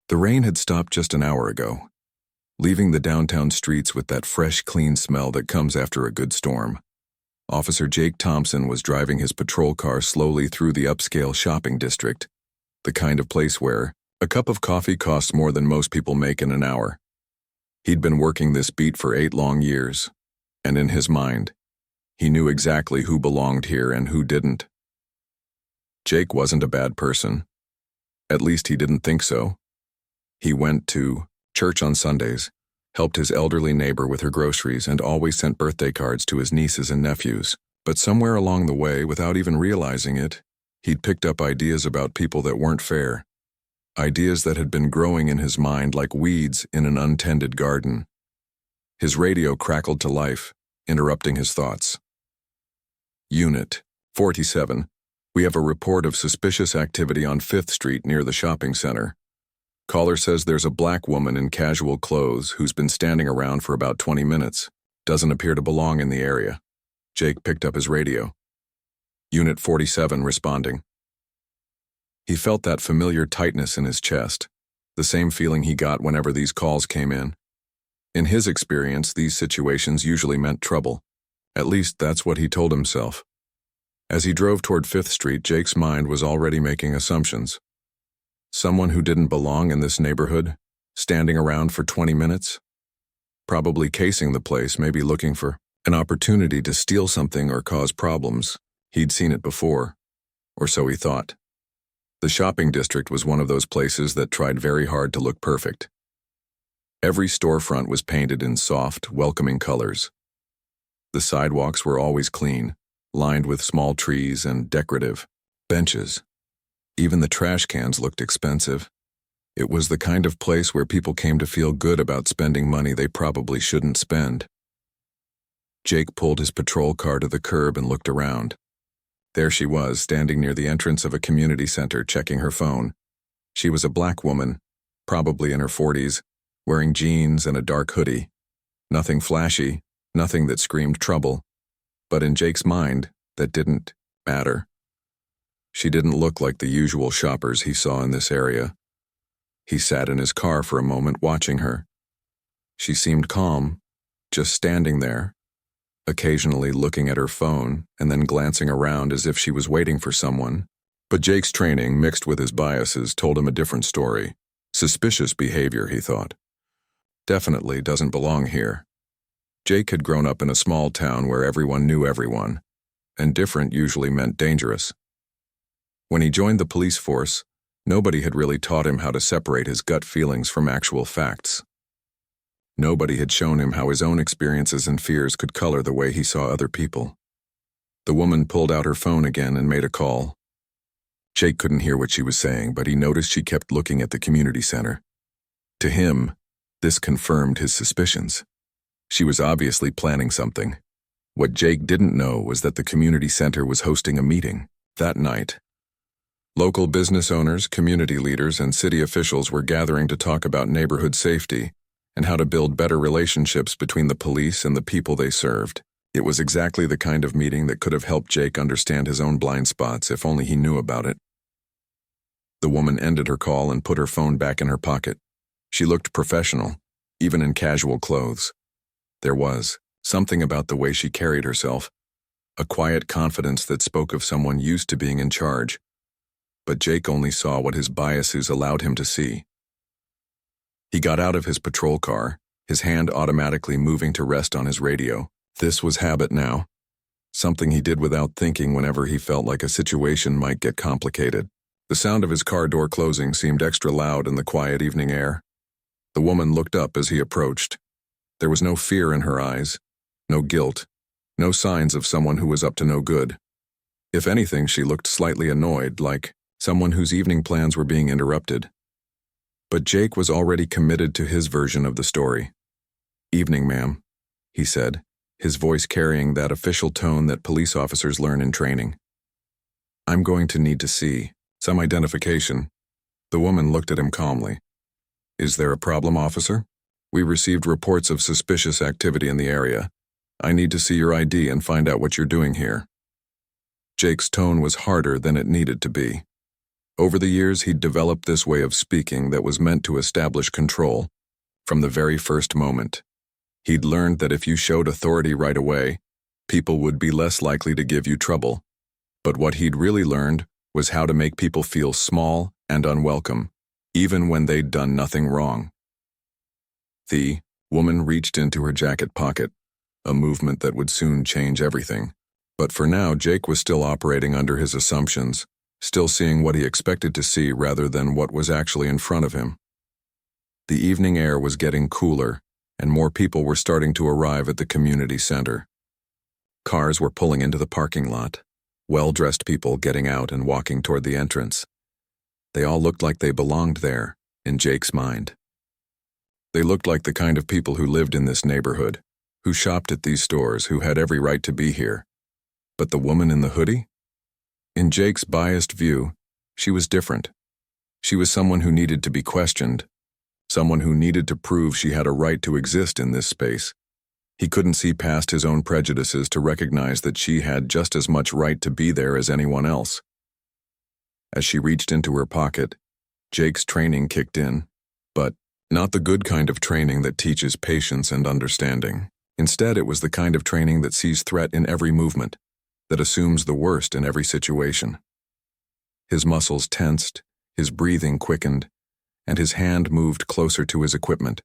The rain had stopped just an hour ago, leaving the downtown streets with that fresh, clean smell that comes after a good storm. Officer Jake Thompson was driving his patrol car slowly through the upscale shopping district, the kind of place where a cup of coffee costs more than most people make in an hour. He'd been working this beat for 8 long years, and in his mind, he knew exactly who belonged here and who didn't. Jake wasn't a bad person. At least he didn't think so. He went to church on Sundays, helped his elderly neighbor with her groceries, and always sent birthday cards to his nieces and nephews. But somewhere along the way, without even realizing it, he'd picked up ideas about people that weren't fair. Ideas that had been growing in his mind like weeds in an untended garden. His radio crackled to life, interrupting his thoughts. Unit 47. We have a report of suspicious activity on 5th Street near the shopping center. Caller says there's a black woman in casual clothes who's been standing around for about 20 minutes. Doesn't appear to belong in the area. Jake picked up his radio. Unit 47 responding. He felt that familiar tightness in his chest, the same feeling he got whenever these calls came in. In his experience, these situations usually meant trouble. At least that's what he told himself. As he drove toward 5th Street, Jake's mind was already making assumptions. Someone who didn't belong in this neighborhood, standing around for 20 minutes? Probably casing the place, maybe looking for an opportunity to steal something or cause problems. He'd seen it before, or so he thought. The shopping district was one of those places that tried very hard to look perfect. Every storefront was painted in soft, welcoming colors. The sidewalks were always clean, lined with small trees and decorative benches. Even the trash cans looked expensive. It was the kind of place where people came to feel good about spending money they probably shouldn't spend. Jake pulled his patrol car to the curb and looked around. There she was, standing near the entrance of a community center, checking her phone. She was a black woman, probably in her 40s, wearing jeans and a dark hoodie. Nothing flashy, nothing that screamed trouble. But in Jake's mind, that didn't matter. She didn't look like the usual shoppers he saw in this area. He sat in his car for a moment watching her. She seemed calm, just standing there, occasionally looking at her phone and then glancing around as if she was waiting for someone. But Jake's training, mixed with his biases, told him a different story. Suspicious behavior, he thought. Definitely doesn't belong here. Jake had grown up in a small town where everyone knew everyone, and different usually meant dangerous. When he joined the police force, nobody had really taught him how to separate his gut feelings from actual facts. Nobody had shown him how his own experiences and fears could color the way he saw other people. The woman pulled out her phone again and made a call. Jake couldn't hear what she was saying, but he noticed she kept looking at the community center. To him, this confirmed his suspicions. She was obviously planning something. What Jake didn't know was that the community center was hosting a meeting that night. Local business owners, community leaders, and city officials were gathering to talk about neighborhood safety and how to build better relationships between the police and the people they served. It was exactly the kind of meeting that could have helped Jake understand his own blind spots if only he knew about it. The woman ended her call and put her phone back in her pocket. She looked professional, even in casual clothes. There was something about the way she carried herself, a quiet confidence that spoke of someone used to being in charge. But Jake only saw what his biases allowed him to see. He got out of his patrol car, his hand automatically moving to rest on his radio. This was habit now, something he did without thinking whenever he felt like a situation might get complicated. The sound of his car door closing seemed extra loud in the quiet evening air. The woman looked up as he approached. There was no fear in her eyes, no guilt, no signs of someone who was up to no good. If anything, she looked slightly annoyed, like someone whose evening plans were being interrupted. But Jake was already committed to his version of the story. "Evening, ma'am," he said, his voice carrying that official tone that police officers learn in training. "I'm going to need to see some identification." The woman looked at him calmly. "Is there a problem, officer? We received reports of suspicious activity in the area. I need to see your ID and find out what you're doing here." Jake's tone was harder than it needed to be. Over the years, he'd developed this way of speaking that was meant to establish control. From the very first moment, he'd learned that if you showed authority right away, people would be less likely to give you trouble. But what he'd really learned was how to make people feel small and unwelcome, even when they'd done nothing wrong. The woman reached into her jacket pocket, a movement that would soon change everything. But for now, Jake was still operating under his assumptions, still seeing what he expected to see rather than what was actually in front of him. The evening air was getting cooler, and more people were starting to arrive at the community center. Cars were pulling into the parking lot, well-dressed people getting out and walking toward the entrance. They all looked like they belonged there, in Jake's mind. They looked like the kind of people who lived in this neighborhood, who shopped at these stores, who had every right to be here. But the woman in the hoodie? In Jake's biased view, she was different. She was someone who needed to be questioned, someone who needed to prove she had a right to exist in this space. He couldn't see past his own prejudices to recognize that she had just as much right to be there as anyone else. As she reached into her pocket, Jake's training kicked in, but not the good kind of training that teaches patience and understanding. Instead, it was the kind of training that sees threat in every movement, that assumes the worst in every situation. His muscles tensed, his breathing quickened, and his hand moved closer to his equipment.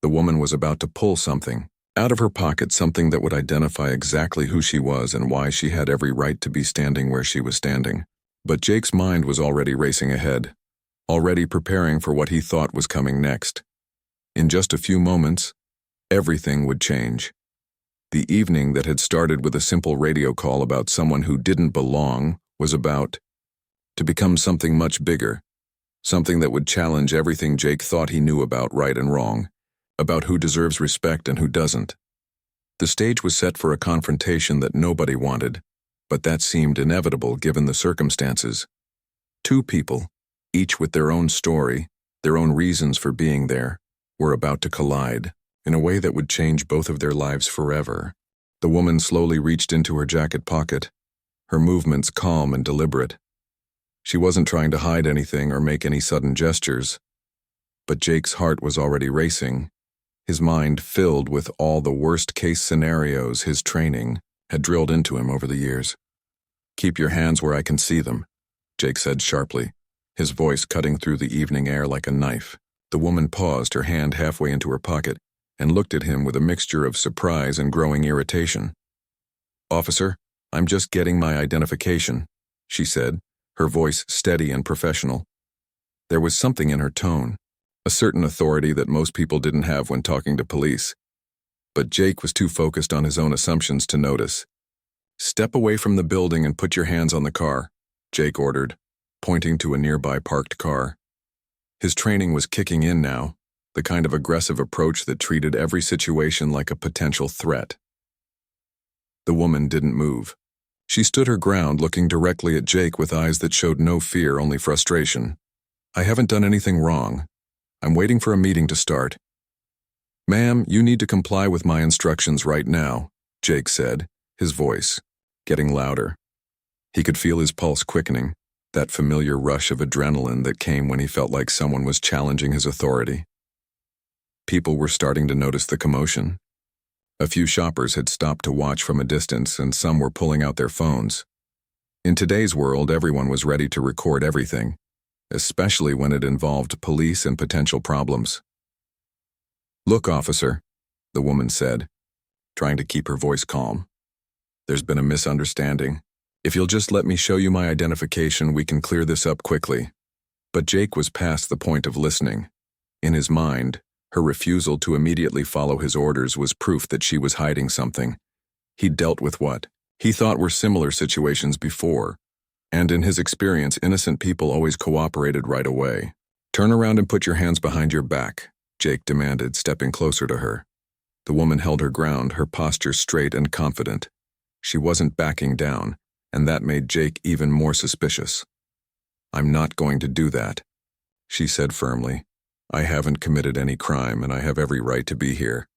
The woman was about to pull something out of her pocket, something that would identify exactly who she was and why she had every right to be standing where she was standing. But Jake's mind was already racing ahead, already preparing for what he thought was coming next. In just a few moments, everything would change. The evening that had started with a simple radio call about someone who didn't belong was about to become something much bigger, something that would challenge everything Jake thought he knew about right and wrong, about who deserves respect and who doesn't. The stage was set for a confrontation that nobody wanted, but that seemed inevitable given the circumstances. Two people, each with their own story, their own reasons for being there, were about to collide in a way that would change both of their lives forever. The woman slowly reached into her jacket pocket, her movements calm and deliberate. She wasn't trying to hide anything or make any sudden gestures, but Jake's heart was already racing, his mind filled with all the worst-case scenarios his training had drilled into him over the years. "Keep your hands where I can see them," Jake said sharply, his voice cutting through the evening air like a knife. The woman paused, her hand halfway into her pocket, and looked at him with a mixture of surprise and growing irritation. "Officer, I'm just getting my identification," she said, her voice steady and professional. There was something in her tone, a certain authority that most people didn't have when talking to police. But Jake was too focused on his own assumptions to notice. "Step away from the building and put your hands on the car," Jake ordered, pointing to a nearby parked car. His training was kicking in now, the kind of aggressive approach that treated every situation like a potential threat. The woman didn't move. She stood her ground, looking directly at Jake with eyes that showed no fear, only frustration. "I haven't done anything wrong. I'm waiting for a meeting to start." "Ma'am, you need to comply with my instructions right now," Jake said, his voice getting louder. He could feel his pulse quickening, that familiar rush of adrenaline that came when he felt like someone was challenging his authority. People were starting to notice the commotion. A few shoppers had stopped to watch from a distance, and some were pulling out their phones. In today's world, everyone was ready to record everything, especially when it involved police and potential problems. "Look, officer," the woman said, trying to keep her voice calm. "There's been a misunderstanding. If you'll just let me show you my identification, we can clear this up quickly." But Jake was past the point of listening. In his mind, her refusal to immediately follow his orders was proof that she was hiding something. He'd dealt with what he thought were similar situations before, and in his experience, innocent people always cooperated right away. "Turn around and put your hands behind your back," Jake demanded, stepping closer to her. The woman held her ground, her posture straight and confident. She wasn't backing down, and that made Jake even more suspicious. "I'm not going to do that," she said firmly. "I haven't committed any crime, and I have every right to be here."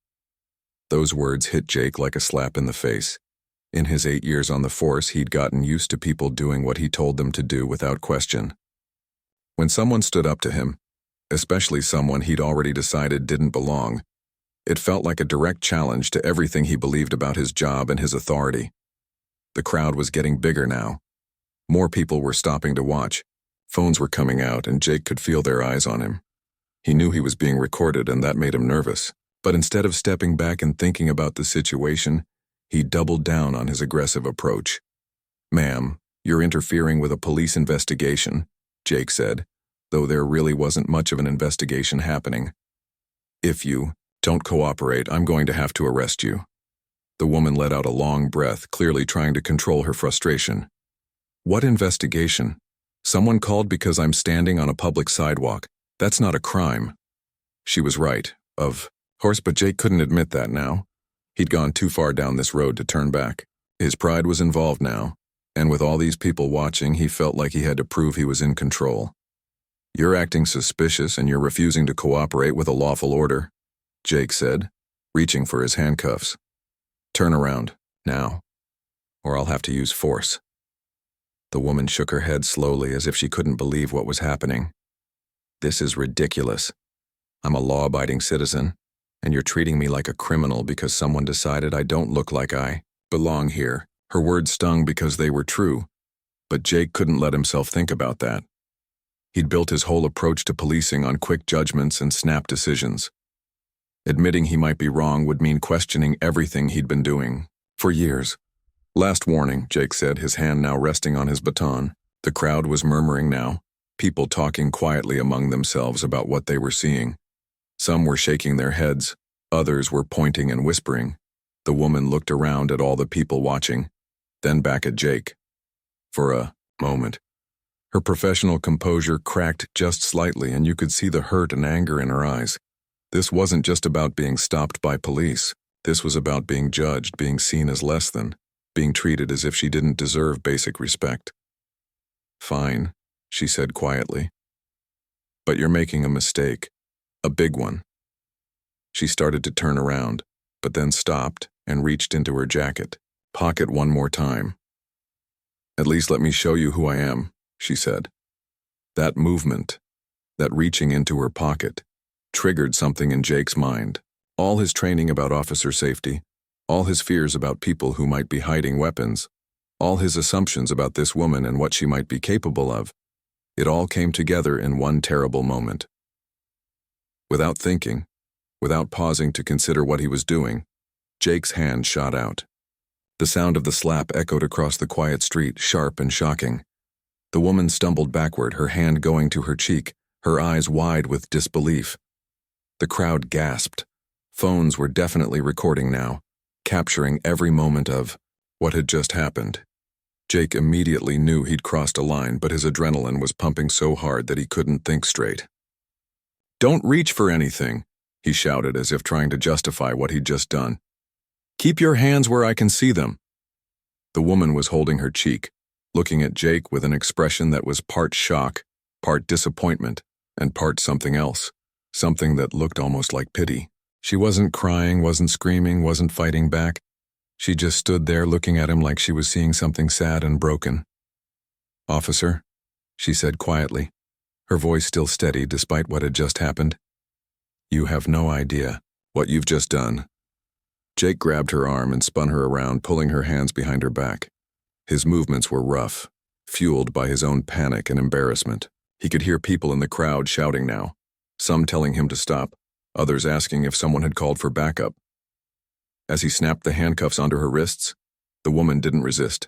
Those words hit Jake like a slap in the face. In his 8 years on the force, he'd gotten used to people doing what he told them to do without question. When someone stood up to him, especially someone he'd already decided didn't belong, it felt like a direct challenge to everything he believed about his job and his authority. The crowd was getting bigger now. More people were stopping to watch. Phones were coming out, and Jake could feel their eyes on him. He knew he was being recorded, and that made him nervous. But instead of stepping back and thinking about the situation, he doubled down on his aggressive approach. "Ma'am, you're interfering with a police investigation," Jake said, though there really wasn't much of an investigation happening. "If you don't cooperate, I'm going to have to arrest you." The woman let out a long breath, clearly trying to control her frustration. "What investigation? Someone called because I'm standing on a public sidewalk. That's not a crime." She was right, of course, but Jake couldn't admit that now. He'd gone too far down this road to turn back. His pride was involved now, and with all these people watching, he felt like he had to prove he was in control. "You're acting suspicious and you're refusing to cooperate with a lawful order," Jake said, reaching for his handcuffs. "Turn around, now, or I'll have to use force." The woman shook her head slowly as if she couldn't believe what was happening. "This is ridiculous. I'm a law-abiding citizen, and you're treating me like a criminal because someone decided I don't look like I belong here." Her words stung because they were true, but Jake couldn't let himself think about that. He'd built his whole approach to policing on quick judgments and snap decisions. Admitting he might be wrong would mean questioning everything he'd been doing for years. "Last warning," Jake said, his hand now resting on his baton. The crowd was murmuring now, people talking quietly among themselves about what they were seeing. Some were shaking their heads, others were pointing and whispering. The woman looked around at all the people watching, then back at Jake. For a moment, her professional composure cracked just slightly, and you could see the hurt and anger in her eyes. This wasn't just about being stopped by police. This was about being judged, being seen as less than, being treated as if she didn't deserve basic respect. "Fine," she said quietly. "But you're making a mistake. A big one." She started to turn around, but then stopped and reached into her jacket pocket one more time. "At least let me show you who I am," she said. That movement, that reaching into her pocket, triggered something in Jake's mind. All his training about officer safety, all his fears about people who might be hiding weapons, all his assumptions about this woman and what she might be capable of, it all came together in one terrible moment. Without thinking, without pausing to consider what he was doing, Jake's hand shot out. The sound of the slap echoed across the quiet street, sharp and shocking. The woman stumbled backward, her hand going to her cheek, her eyes wide with disbelief. The crowd gasped. Phones were definitely recording now, capturing every moment of what had just happened. Jake immediately knew he'd crossed a line, but his adrenaline was pumping so hard that he couldn't think straight. "Don't reach for anything," he shouted as if trying to justify what he'd just done. "Keep your hands where I can see them." The woman was holding her cheek, looking at Jake with an expression that was part shock, part disappointment, and part something else, something that looked almost like pity. She wasn't crying, wasn't screaming, wasn't fighting back. She just stood there looking at him like she was seeing something sad and broken. "Officer," she said quietly, her voice still steady despite what had just happened. "You have no idea what you've just done." Jake grabbed her arm and spun her around, pulling her hands behind her back. His movements were rough, fueled by his own panic and embarrassment. He could hear people in the crowd shouting now, some telling him to stop, others asking if someone had called for backup. As he snapped the handcuffs onto her wrists, the woman didn't resist.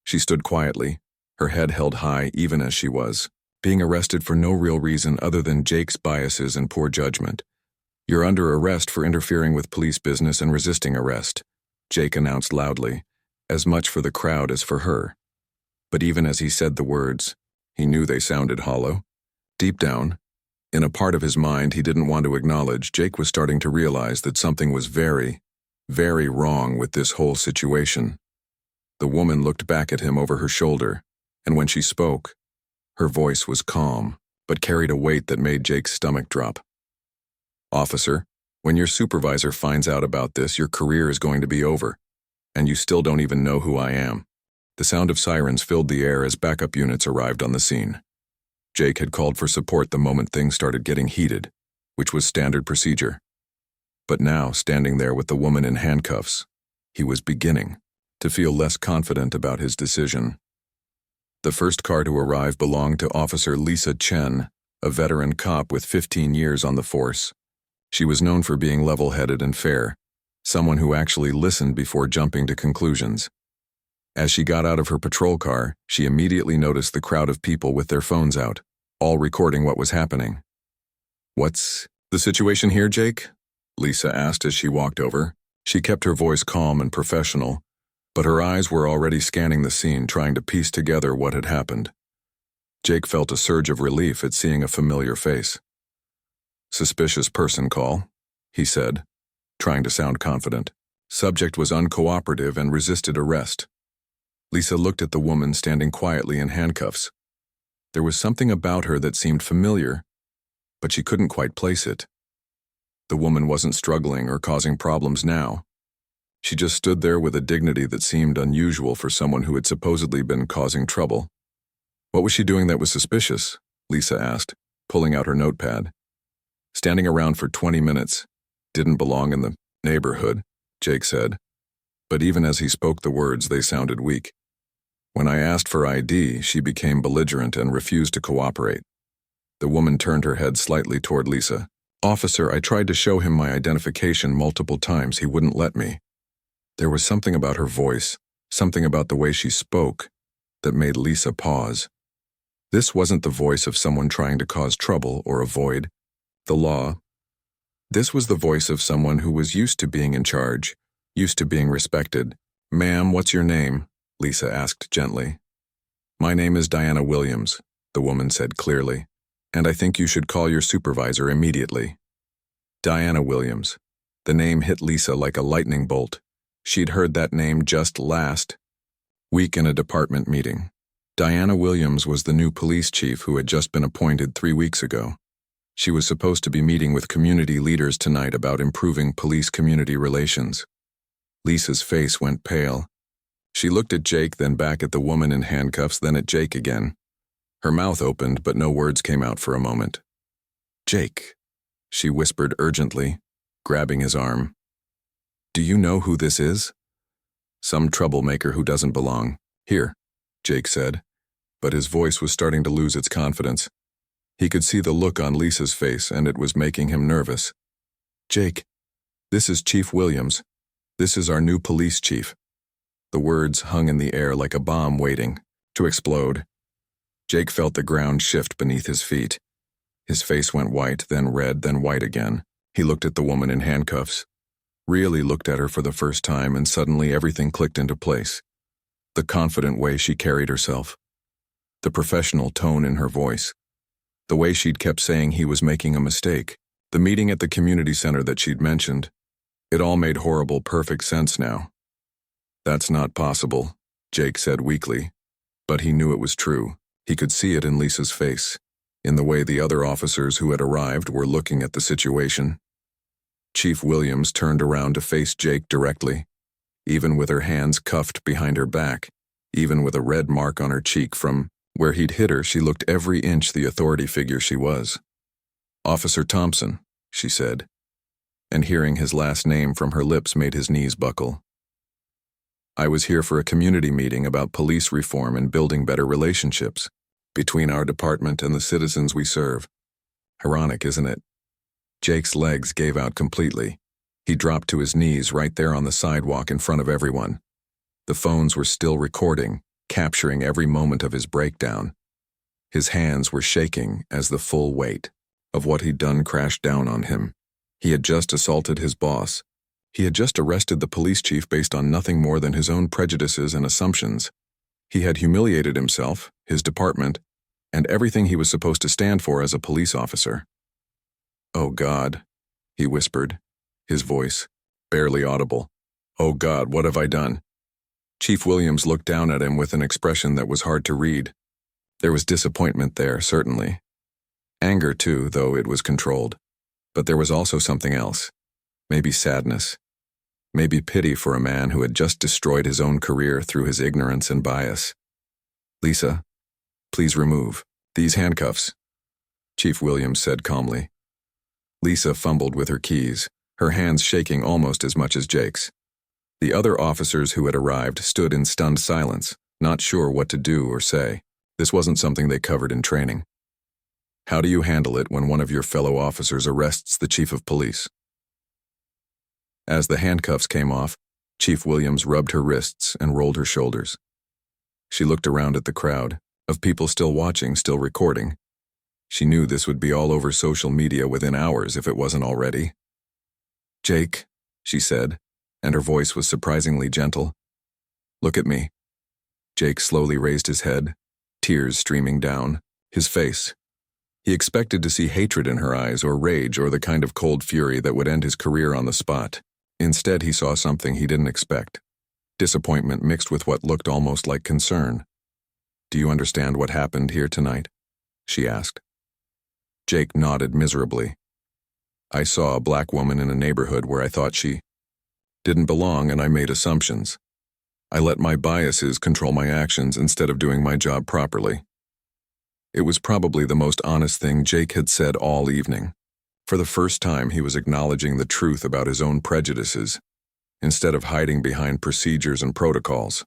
She stood quietly, her head held high even as she was, being arrested for no real reason other than Jake's biases and poor judgment. "You're under arrest for interfering with police business and resisting arrest," Jake announced loudly, as much for the crowd as for her. But even as he said the words, he knew they sounded hollow. Deep down, in a part of his mind he didn't want to acknowledge, Jake was starting to realize that something was very, very wrong with this whole situation. The woman looked back at him over her shoulder, and when she spoke, her voice was calm, but carried a weight that made Jake's stomach drop. "Officer, when your supervisor finds out about this, your career is going to be over, and you still don't even know who I am." The sound of sirens filled the air as backup units arrived on the scene. Jake had called for support the moment things started getting heated, which was standard procedure. But now, standing there with the woman in handcuffs, he was beginning to feel less confident about his decision. The first car to arrive belonged to Officer Lisa Chen, a veteran cop with 15 years on the force. She was known for being level-headed and fair, someone who actually listened before jumping to conclusions. As she got out of her patrol car, she immediately noticed the crowd of people with their phones out, all recording what was happening. "What's the situation here, Jake?" Lisa asked as she walked over. She kept her voice calm and professional, but her eyes were already scanning the scene, trying to piece together what had happened. Jake felt a surge of relief at seeing a familiar face. "Suspicious person call," he said, trying to sound confident. Subject was uncooperative and resisted arrest. Lisa looked at the woman standing quietly in handcuffs. There was something about her that seemed familiar, but she couldn't quite place it. The woman wasn't struggling or causing problems now. She just stood there with a dignity that seemed unusual for someone who had supposedly been causing trouble. "What was she doing that was suspicious?" Lisa asked, pulling out her notepad. "Standing around for 20 minutes. Didn't belong in the neighborhood," Jake said. But even as he spoke the words, they sounded weak. "When I asked for ID, she became belligerent and refused to cooperate." The woman turned her head slightly toward Lisa. "Officer, I tried to show him my identification multiple times. He wouldn't let me." There was something about her voice, something about the way she spoke, that made Lisa pause. This wasn't the voice of someone trying to cause trouble or avoid the law. This was the voice of someone who was used to being in charge, used to being respected. "Ma'am, what's your name?" Lisa asked gently. "My name is Diana Williams," the woman said clearly, "and I think you should call your supervisor immediately." Diana Williams. The name hit Lisa like a lightning bolt. She'd heard that name just last week in a department meeting. Diana Williams was the new police chief who had just been appointed 3 weeks ago. She was supposed to be meeting with community leaders tonight about improving police-community relations. Lisa's face went pale. She looked at Jake, then back at the woman in handcuffs, then at Jake again. Her mouth opened, but no words came out for a moment. "Jake," she whispered urgently, grabbing his arm. "Do you know who this is?" "Some troublemaker who doesn't belong here," Jake said, but his voice was starting to lose its confidence. He could see the look on Lisa's face, and it was making him nervous. "Jake, this is Chief Williams. This is our new police chief." The words hung in the air like a bomb waiting to explode. Jake felt the ground shift beneath his feet. His face went white, then red, then white again. He looked at the woman in handcuffs. Really looked at her for the first time, and suddenly everything clicked into place. The confident way she carried herself. The professional tone in her voice. The way she'd kept saying he was making a mistake. The meeting at the community center that she'd mentioned. It all made horrible, perfect sense now. "That's not possible," Jake said weakly. But he knew it was true. He could see it in Lisa's face, in the way the other officers who had arrived were looking at the situation. Chief Williams turned around to face Jake directly, even with her hands cuffed behind her back, even with a red mark on her cheek from where he'd hit her. She looked every inch the authority figure she was. "Officer Thompson," she said, and hearing his last name from her lips made his knees buckle. "I was here for a community meeting about police reform and building better relationships between our department and the citizens we serve." Ironic, isn't it? Jake's legs gave out completely. He dropped to his knees right there on the sidewalk in front of everyone. The phones were still recording, capturing every moment of his breakdown. His hands were shaking as the full weight of what he'd done crashed down on him. He had just assaulted his boss. He had just arrested the police chief based on nothing more than his own prejudices and assumptions. He had humiliated himself, his department, and everything he was supposed to stand for as a police officer. "Oh God," he whispered, his voice barely audible. "Oh God, what have I done?" Chief Williams looked down at him with an expression that was hard to read. There was disappointment there, certainly. Anger, too, though it was controlled. But there was also something else. Maybe sadness. Maybe pity for a man who had just destroyed his own career through his ignorance and bias. "Lisa, please remove," "These handcuffs," Chief Williams said calmly. Lisa fumbled with her keys, her hands shaking almost as much as Jake's. The other officers who had arrived stood in stunned silence, not sure what to do or say. This wasn't something they covered in training. How do you handle it when one of your fellow officers arrests the chief of police? As the handcuffs came off, Chief Williams rubbed her wrists and rolled her shoulders. She looked around at the crowd, of people still watching, still recording. She knew this would be all over social media within hours if it wasn't already. "Jake," she said, and her voice was surprisingly gentle. "Look at me." Jake slowly raised his head, tears streaming down his face. He expected to see hatred in her eyes or rage or the kind of cold fury that would end his career on the spot. Instead, he saw something he didn't expect. Disappointment mixed with what looked almost like concern. "Do you understand what happened here tonight?" she asked. Jake nodded miserably. "I saw a black woman in a neighborhood where I thought she didn't belong, and I made assumptions. I let my biases control my actions instead of doing my job properly." It was probably the most honest thing Jake had said all evening. For the first time, he was acknowledging the truth about his own prejudices, instead of hiding behind procedures and protocols.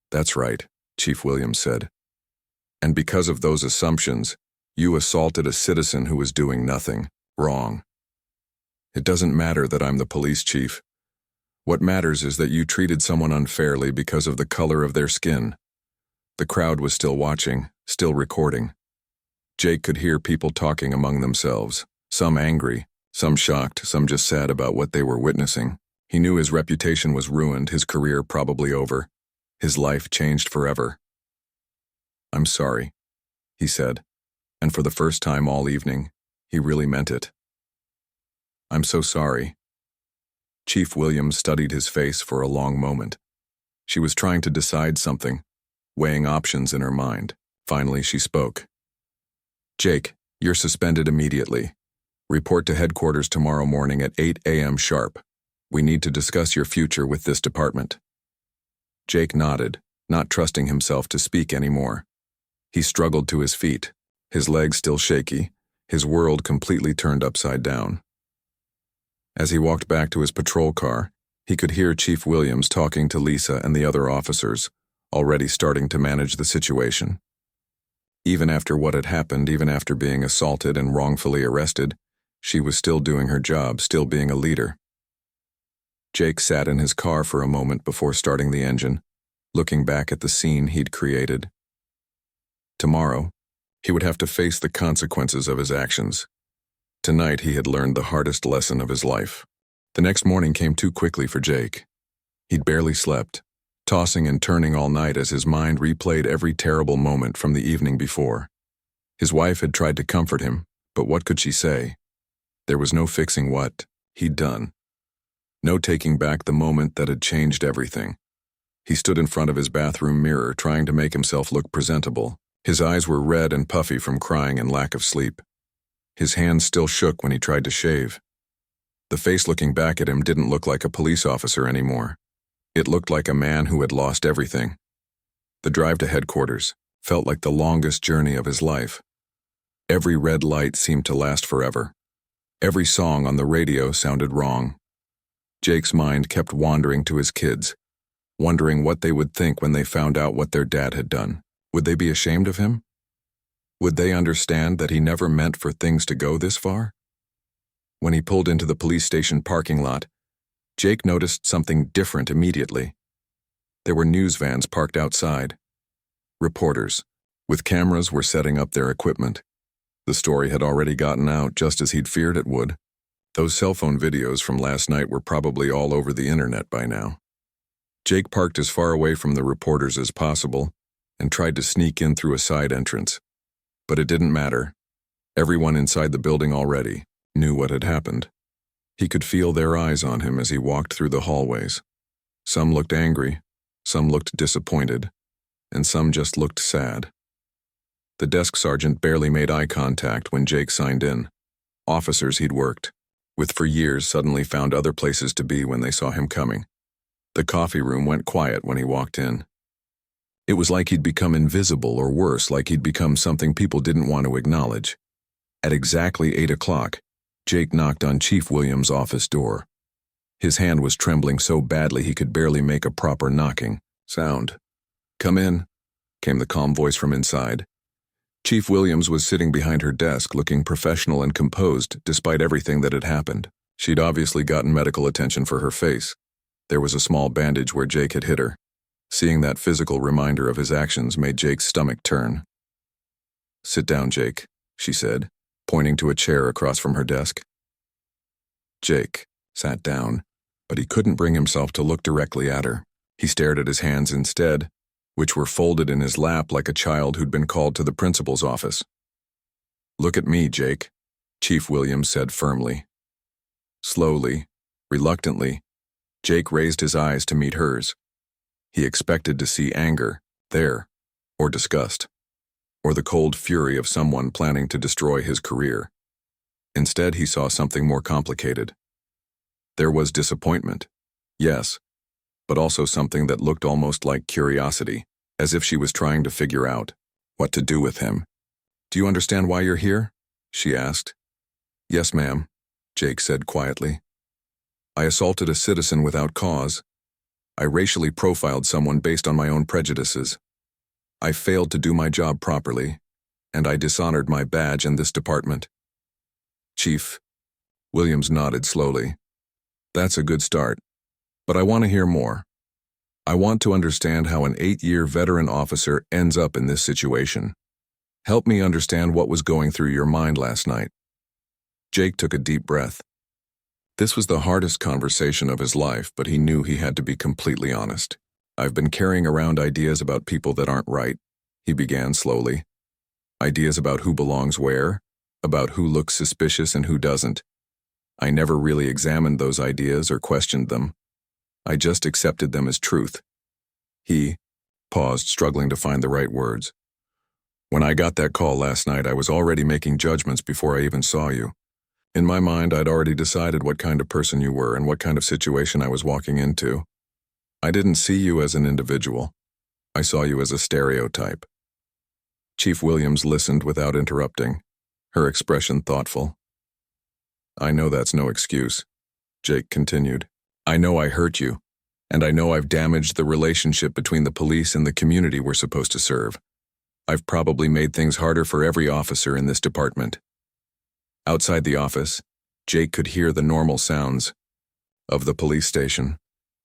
"That's right," Chief Williams said. "And because of those assumptions, you assaulted a citizen who was doing nothing wrong. It doesn't matter that I'm the police chief. What matters is that you treated someone unfairly because of the color of their skin." The crowd was still watching, still recording. Jake could hear people talking among themselves, some angry, some shocked, some just sad about what they were witnessing. He knew his reputation was ruined, his career probably over, his life changed forever. "I'm sorry," he said, and for the first time all evening, he really meant it. "I'm so sorry." Chief Williams studied his face for a long moment. She was trying to decide something, weighing options in her mind. Finally, she spoke. "Jake, you're suspended immediately. Report to headquarters tomorrow morning at 8 a.m. sharp. We need to discuss your future with this department." Jake nodded, not trusting himself to speak anymore. He struggled to his feet, his legs still shaky, his world completely turned upside down. As he walked back to his patrol car, he could hear Chief Williams talking to Lisa and the other officers, already starting to manage the situation. Even after what had happened, even after being assaulted and wrongfully arrested, she was still doing her job, still being a leader. Jake sat in his car for a moment before starting the engine, looking back at the scene he'd created. Tomorrow, he would have to face the consequences of his actions. Tonight, he had learned the hardest lesson of his life. The next morning came too quickly for Jake. He'd barely slept, tossing and turning all night as his mind replayed every terrible moment from the evening before. His wife had tried to comfort him, but what could she say? There was no fixing what he'd done. No taking back the moment that had changed everything. He stood in front of his bathroom mirror, trying to make himself look presentable. His eyes were red and puffy from crying and lack of sleep. His hands still shook when he tried to shave. The face looking back at him didn't look like a police officer anymore. It looked like a man who had lost everything. The drive to headquarters felt like the longest journey of his life. Every red light seemed to last forever. Every song on the radio sounded wrong. Jake's mind kept wandering to his kids, wondering what they would think when they found out what their dad had done. Would they be ashamed of him? Would they understand that he never meant for things to go this far? When he pulled into the police station parking lot, Jake noticed something different immediately. There were news vans parked outside. Reporters, with cameras, were setting up their equipment. The story had already gotten out just as he'd feared it would. Those cell phone videos from last night were probably all over the internet by now. Jake parked as far away from the reporters as possible and tried to sneak in through a side entrance. But it didn't matter. Everyone inside the building already knew what had happened. He could feel their eyes on him as he walked through the hallways. Some looked angry, some looked disappointed, and some just looked sad. The desk sergeant barely made eye contact when Jake signed in. Officers he'd worked with for years suddenly found other places to be when they saw him coming. The coffee room went quiet when he walked in. It was like he'd become invisible, or worse, like he'd become something people didn't want to acknowledge. At exactly 8 o'clock, Jake knocked on Chief Williams' office door. His hand was trembling so badly he could barely make a proper knocking sound. "Come in," came the calm voice from inside. Chief Williams was sitting behind her desk, looking professional and composed despite everything that had happened. She'd obviously gotten medical attention for her face. There was a small bandage where Jake had hit her. Seeing that physical reminder of his actions made Jake's stomach turn. "Sit down, Jake," she said, pointing to a chair across from her desk. Jake sat down, but he couldn't bring himself to look directly at her. He stared at his hands instead, which were folded in his lap like a child who'd been called to the principal's office. "Look at me, Jake," Chief Williams said firmly. Slowly, reluctantly, Jake raised his eyes to meet hers. He expected to see anger there, or disgust, or the cold fury of someone planning to destroy his career. Instead, he saw something more complicated. There was disappointment, yes, but also something that looked almost like curiosity, as if she was trying to figure out what to do with him. "Do you understand why you're here?" she asked. "Yes, ma'am," Jake said quietly. "I assaulted a citizen without cause. I racially profiled someone based on my own prejudices. I failed to do my job properly, and I dishonored my badge in this department." Chief Williams nodded slowly. "That's a good start, but I want to hear more. I want to understand how an 8-year veteran officer ends up in this situation. Help me understand what was going through your mind last night." Jake took a deep breath. This was the hardest conversation of his life, but he knew he had to be completely honest. "I've been carrying around ideas about people that aren't right," he began slowly. "Ideas about who belongs where, about who looks suspicious and who doesn't. I never really examined those ideas or questioned them. I just accepted them as truth." He paused, struggling to find the right words. "When I got that call last night, I was already making judgments before I even saw you. In my mind, I'd already decided what kind of person you were and what kind of situation I was walking into. I didn't see you as an individual. I saw you as a stereotype." Chief Williams listened without interrupting, her expression thoughtful. "I know that's no excuse," Jake continued. "I know I hurt you, and I know I've damaged the relationship between the police and the community we're supposed to serve. I've probably made things harder for every officer in this department." Outside the office, Jake could hear the normal sounds of the police station,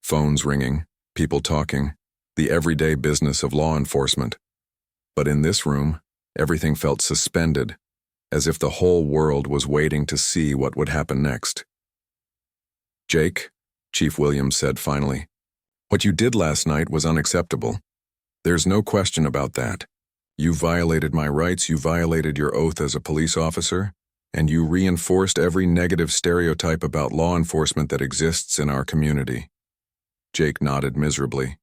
phones ringing, people talking, the everyday business of law enforcement. But in this room, everything felt suspended, as if the whole world was waiting to see what would happen next. "Jake," Chief Williams said finally, "what you did last night was unacceptable. There's no question about that. You violated my rights, you violated your oath as a police officer, and you reinforced every negative stereotype about law enforcement that exists in our community." Jake nodded miserably.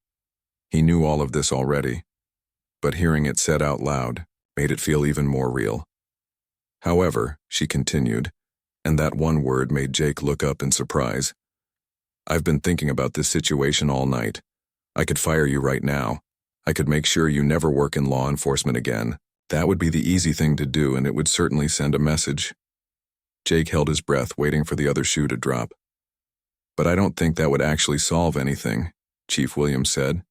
He knew all of this already, but hearing it said out loud made it feel even more real. "However," she continued, and that one word made Jake look up in surprise, "I've been thinking about this situation all night. I could fire you right now. I could make sure you never work in law enforcement again. That would be the easy thing to do, and it would certainly send a message." Jake held his breath, waiting for the other shoe to drop. "But I don't think that would actually solve anything," Chief Williams said.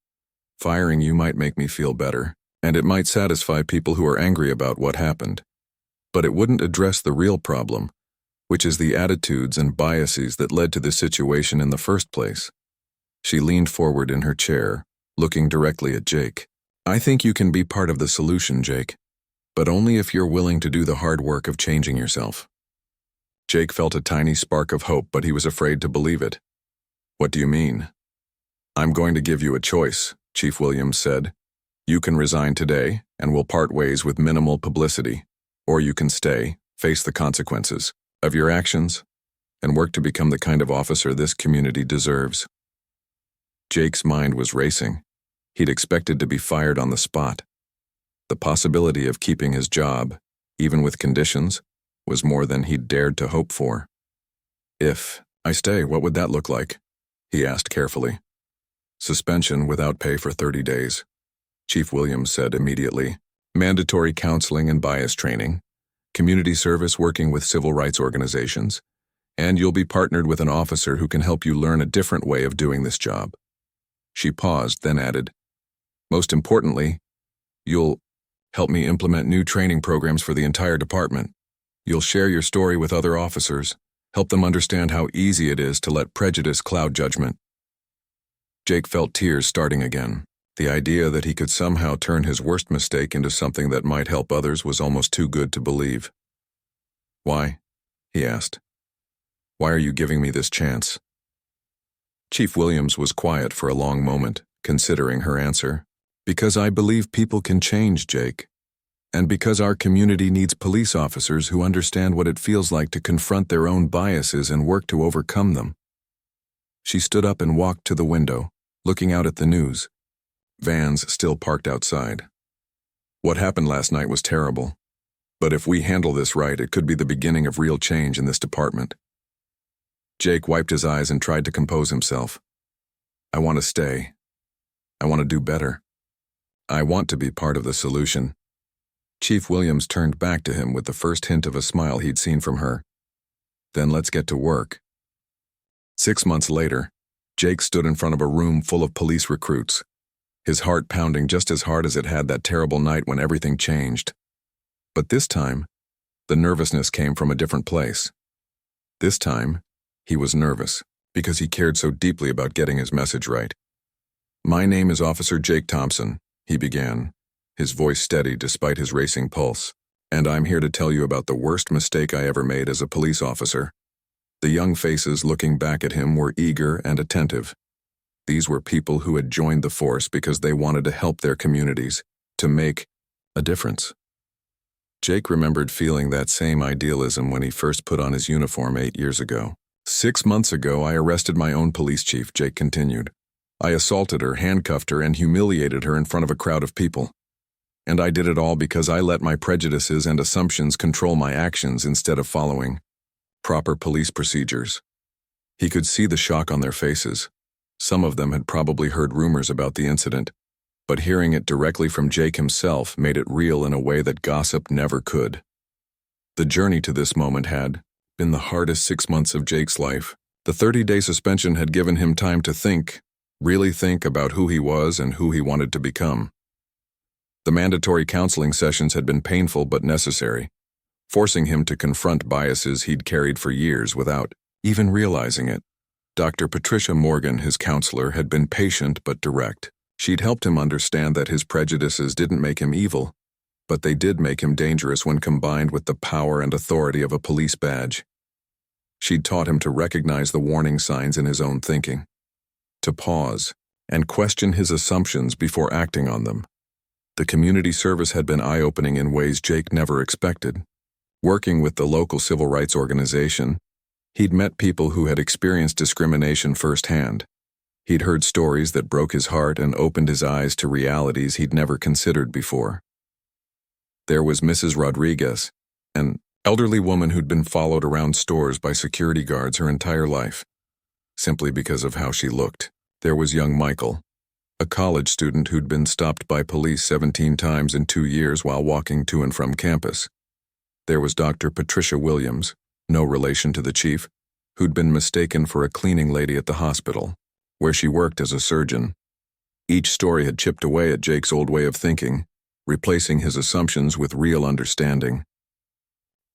"Firing you might make me feel better, and it might satisfy people who are angry about what happened. But it wouldn't address the real problem, which is the attitudes and biases that led to this situation in the first place." She leaned forward in her chair, looking directly at Jake. "I think you can be part of the solution, Jake, but only if you're willing to do the hard work of changing yourself." Jake felt a tiny spark of hope, but he was afraid to believe it. "What do you mean?" "I'm going to give you a choice," Chief Williams said. "You can resign today, and we'll part ways with minimal publicity. Or you can stay, face the consequences of your actions, and work to become the kind of officer this community deserves." Jake's mind was racing. He'd expected to be fired on the spot. The possibility of keeping his job, even with conditions, was more than he'd dared to hope for. "If I stay, what would that look like?" he asked carefully. "Suspension without pay for 30 days. Chief Williams said immediately. Mandatory counseling and bias training, community service working with civil rights organizations, and you'll be partnered with an officer who can help you learn a different way of doing this job. She paused, then added, most importantly, you'll help me implement new training programs for the entire department. You'll share your story with other officers, help them understand how easy it is to let prejudice cloud judgment. Jake felt tears starting again. The idea that he could somehow turn his worst mistake into something that might help others was almost too good to believe. Why? He asked. Why are you giving me this chance? Chief Williams was quiet for a long moment, considering her answer. Because I believe people can change, Jake. And because our community needs police officers who understand what it feels like to confront their own biases and work to overcome them. She stood up and walked to the window, looking out at the news. Vans still parked outside. What happened last night was terrible. But if we handle this right, it could be the beginning of real change in this department. Jake wiped his eyes and tried to compose himself. I want to stay. I want to do better. I want to be part of the solution. Chief Williams turned back to him with the first hint of a smile he'd seen from her. Then let's get to work. 6 months later, Jake stood in front of a room full of police recruits, his heart pounding just as hard as it had that terrible night when everything changed. But this time, the nervousness came from a different place. This time, he was nervous because he cared so deeply about getting his message right. My name is Officer Jake Thompson, he began, his voice steady despite his racing pulse, and I'm here to tell you about the worst mistake I ever made as a police officer. The young faces looking back at him were eager and attentive. These were people who had joined the force because they wanted to help their communities, to make a difference. Jake remembered feeling that same idealism when he first put on his uniform 8 years ago. 6 months ago, I arrested my own police chief, Jake continued. I assaulted her, handcuffed her, and humiliated her in front of a crowd of people. And I did it all because I let my prejudices and assumptions control my actions instead of following proper police procedures. He could see the shock on their faces. Some of them had probably heard rumors about the incident, but hearing it directly from Jake himself made it real in a way that gossip never could. The journey to this moment had been the hardest 6 months of Jake's life. The 30-day suspension had given him time to think, really think about who he was and who he wanted to become. The mandatory counseling sessions had been painful but necessary, forcing him to confront biases he'd carried for years without even realizing it. Dr. Patricia Morgan, his counselor, had been patient but direct. She'd helped him understand that his prejudices didn't make him evil, but they did make him dangerous when combined with the power and authority of a police badge. She'd taught him to recognize the warning signs in his own thinking, to pause and question his assumptions before acting on them. The community service had been eye-opening in ways Jake never expected. Working with the local civil rights organization, he'd met people who had experienced discrimination firsthand. He'd heard stories that broke his heart and opened his eyes to realities he'd never considered before. There was Mrs. Rodriguez, an elderly woman who'd been followed around stores by security guards her entire life, simply because of how she looked. There was young Michael, a college student who'd been stopped by police 17 times in 2 years while walking to and from campus. There was Dr. Patricia Williams, no relation to the chief, who'd been mistaken for a cleaning lady at the hospital, where she worked as a surgeon. Each story had chipped away at Jake's old way of thinking, replacing his assumptions with real understanding.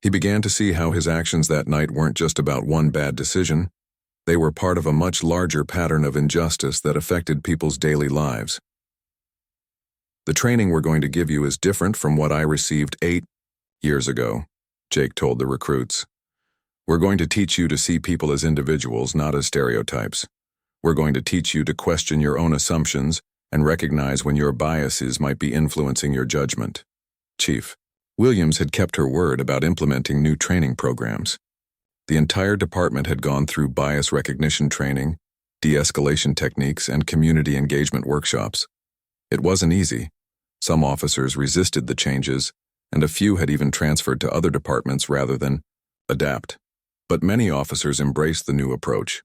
He began to see how his actions that night weren't just about one bad decision. They were part of a much larger pattern of injustice that affected people's daily lives. The training we're going to give you is different from what I received 8 years ago, Jake told the recruits. We're going to teach you to see people as individuals, not as stereotypes. We're going to teach you to question your own assumptions and recognize when your biases might be influencing your judgment. Chief Williams had kept her word about implementing new training programs. The entire department had gone through bias recognition training, de-escalation techniques, and community engagement workshops. It wasn't easy. Some officers resisted the changes, and a few had even transferred to other departments rather than adapt. But many officers embraced the new approach.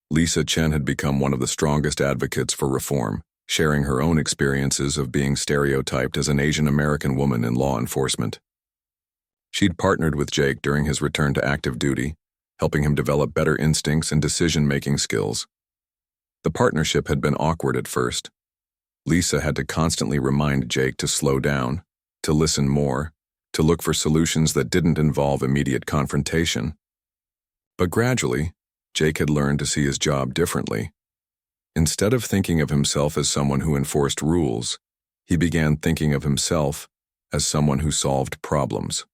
Lisa Chen had become one of the strongest advocates for reform. sharing her own experiences of being stereotyped as an Asian American woman in law enforcement. She'd partnered with Jake during his return to active duty, helping him develop better instincts and decision-making skills. The partnership had been awkward at first. Lisa had to constantly remind Jake to slow down, to listen more, to look for solutions that didn't involve immediate confrontation. But gradually, Jake had learned to see his job differently. Instead of thinking of himself as someone who enforced rules, he began thinking of himself as someone who solved problems.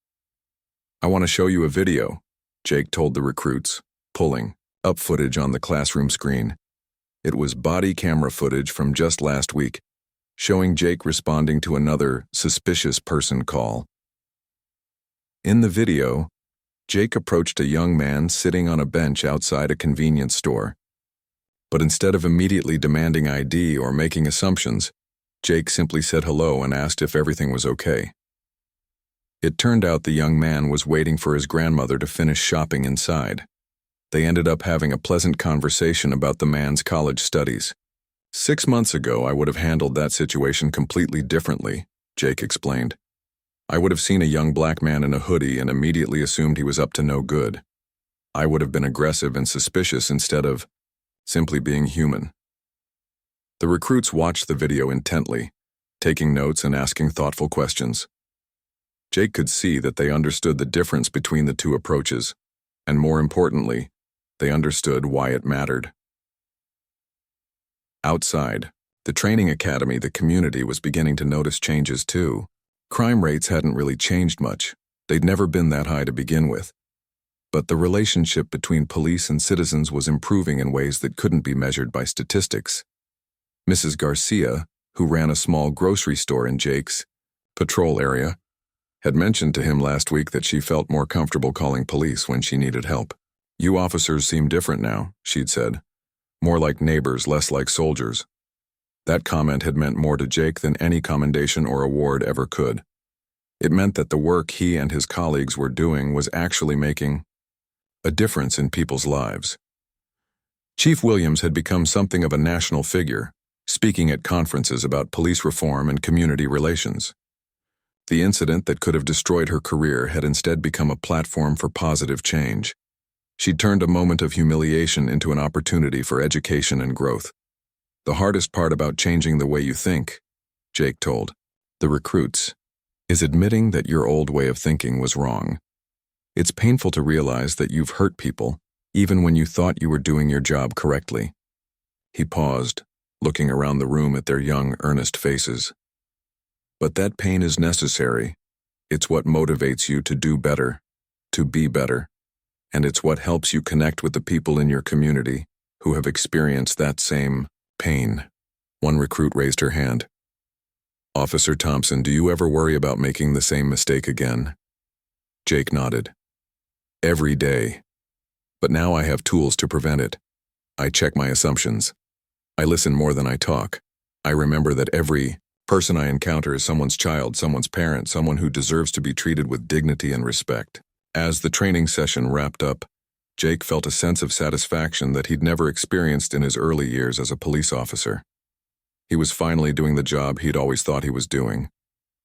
"I want to show you a video," Jake told the recruits, pulling up footage on the classroom screen. It was body camera footage from just last week, showing Jake responding to another suspicious person call. In the video, Jake approached a young man sitting on a bench outside a convenience store. But instead of immediately demanding ID or making assumptions, Jake simply said hello and asked if everything was okay. It turned out the young man was waiting for his grandmother to finish shopping inside. They ended up having a pleasant conversation about the man's college studies. "6 months ago, I would have handled that situation completely differently," Jake explained. "I would have seen a young black man in a hoodie and immediately assumed he was up to no good. I would have been aggressive and suspicious instead of simply being human." The recruits watched the video intently, taking notes and asking thoughtful questions. Jake could see that they understood the difference between the two approaches, and more importantly, they understood why it mattered. Outside, the training academy, the community was beginning to notice changes too. Crime rates hadn't really changed much. They'd never been that high to begin with. But the relationship between police and citizens was improving in ways that couldn't be measured by statistics. Mrs. Garcia, who ran a small grocery store in Jake's patrol area, had mentioned to him last week that she felt more comfortable calling police when she needed help. "You officers seem different now," she'd said. "More like neighbors, less like soldiers." That comment had meant more to Jake than any commendation or award ever could. It meant that the work he and his colleagues were doing was actually making a difference in people's lives. Chief Williams had become something of a national figure, speaking at conferences about police reform and community relations. The incident that could have destroyed her career had instead become a platform for positive change. She'd turned a moment of humiliation into an opportunity for education and growth. "The hardest part about changing the way you think," Jake told the recruits, "is admitting that your old way of thinking was wrong. It's painful to realize that you've hurt people, even when you thought you were doing your job correctly." He paused, looking around the room at their young, earnest faces. "But that pain is necessary. It's what motivates you to do better, to be better. And it's what helps you connect with the people in your community who have experienced that same pain." One recruit raised her hand. "Officer Thompson, do you ever worry about making the same mistake again?" Jake nodded. "Every day. But now I have tools to prevent it. I check my assumptions. I listen more than I talk. I remember that every person I encounter is someone's child, someone's parent, someone who deserves to be treated with dignity and respect." As the training session wrapped up, Jake felt a sense of satisfaction that he'd never experienced in his early years as a police officer. He was finally doing the job he'd always thought he was doing,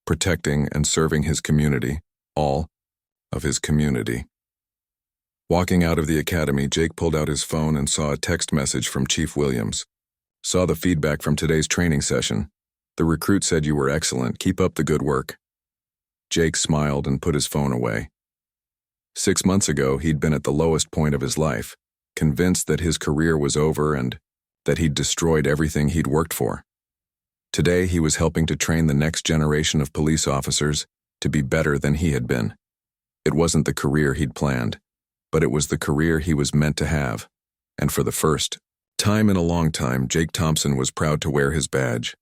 protecting and serving his community, all of his community. Walking out of the academy, Jake pulled out his phone and saw a text message from Chief Williams. "Saw the feedback from today's training session. The recruit said you were excellent. Keep up the good work." Jake smiled and put his phone away. 6 months ago, he'd been at the lowest point of his life, convinced that his career was over and that he'd destroyed everything he'd worked for. Today, he was helping to train the next generation of police officers to be better than he had been. It wasn't the career he'd planned, but it was the career he was meant to have. And for the first time in a long time, Jake Thompson was proud to wear his badge.